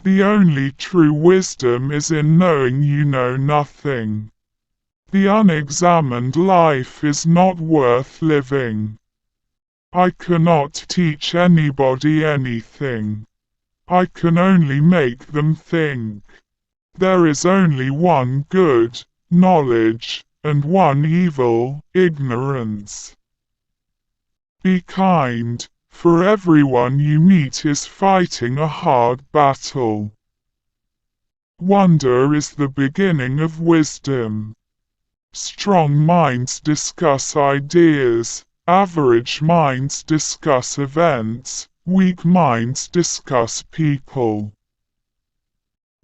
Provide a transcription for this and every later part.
The only true wisdom is in knowing you know nothing. The unexamined life is not worth living. I cannot teach anybody anything. I can only make them think. There is only one good, knowledge, and one evil, ignorance. Be kind, for everyone you meet is fighting a hard battle. Wonder is the beginning of wisdom. Strong minds discuss ideas, average minds discuss events, weak minds discuss people.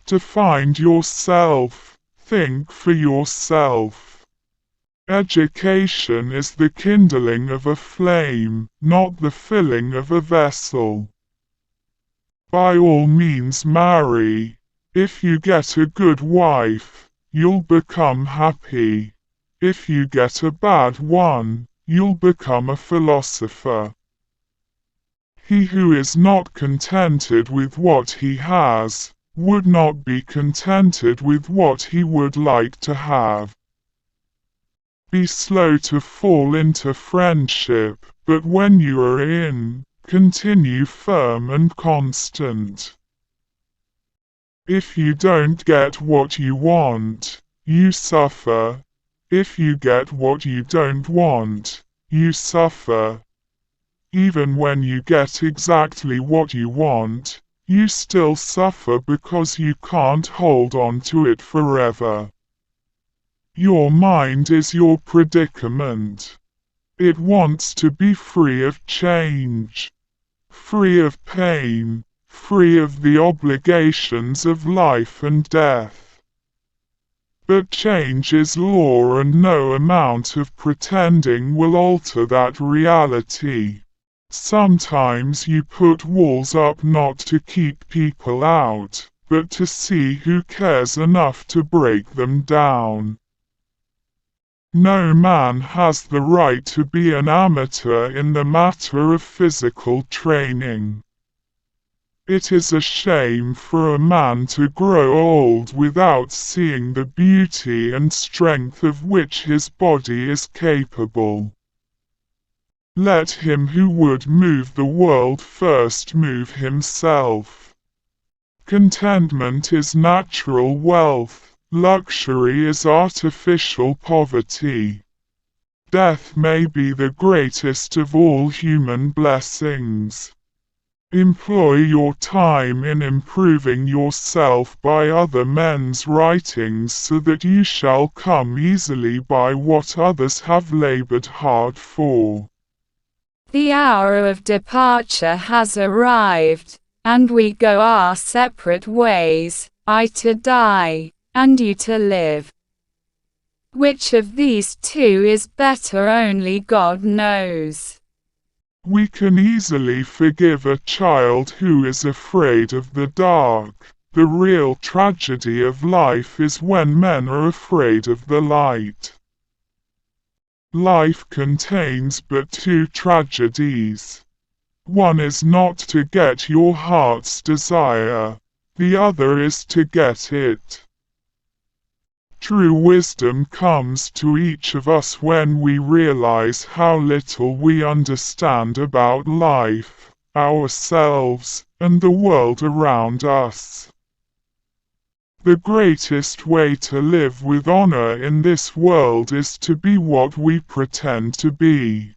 To find yourself, think for yourself. Education is the kindling of a flame, not the filling of a vessel. By all means marry. If you get a good wife, you'll become happy. If you get a bad one, you'll become a philosopher. He who is not contented with what he has, would not be contented with what he would like to have. Be slow to fall into friendship, but when you are in, continue firm and constant. If you don't get what you want, you suffer. If you get what you don't want, you suffer. Even when you get exactly what you want, you still suffer because you can't hold on to it forever. Your mind is your predicament. It wants to be free of change, free of pain, free of the obligations of life and death. But change is law, and no amount of pretending will alter that reality. Sometimes you put walls up not to keep people out, but to see who cares enough to break them down. No man has the right to be an amateur in the matter of physical training. It is a shame for a man to grow old without seeing the beauty and strength of which his body is capable. Let him who would move the world first move himself. Contentment is natural wealth, luxury is artificial poverty. Death may be the greatest of all human blessings. Employ your time in improving yourself by other men's writings so that you shall come easily by what others have labored hard for. The hour of departure has arrived, and we go our separate ways, I to die, and you to live. Which of these two is better only God knows. We can easily forgive a child who is afraid of the dark. The real tragedy of life is when men are afraid of the light. Life contains but two tragedies. One is not to get your heart's desire, the other is to get it. True wisdom comes to each of us when we realize how little we understand about life, ourselves, and the world around us. The greatest way to live with honor in this world is to be what we pretend to be.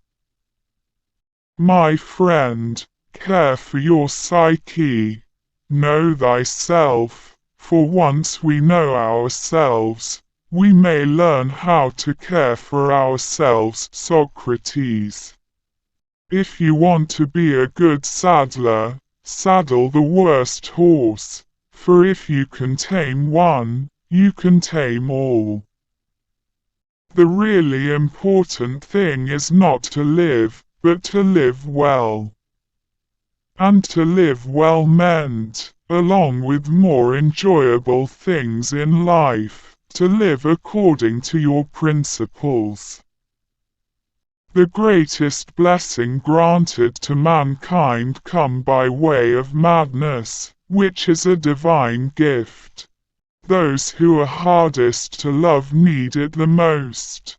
My friend, care for your psyche. Know thyself, for once we know ourselves, we may learn how to care for ourselves. Socrates. If you want to be a good saddler, saddle the worst horse, for if you can tame one, you can tame all. The really important thing is not to live, but to live well. And to live well meant, along with more enjoyable things in life, to live according to your principles. The greatest blessing granted to mankind come by way of madness, which is a divine gift. Those who are hardest to love need it the most.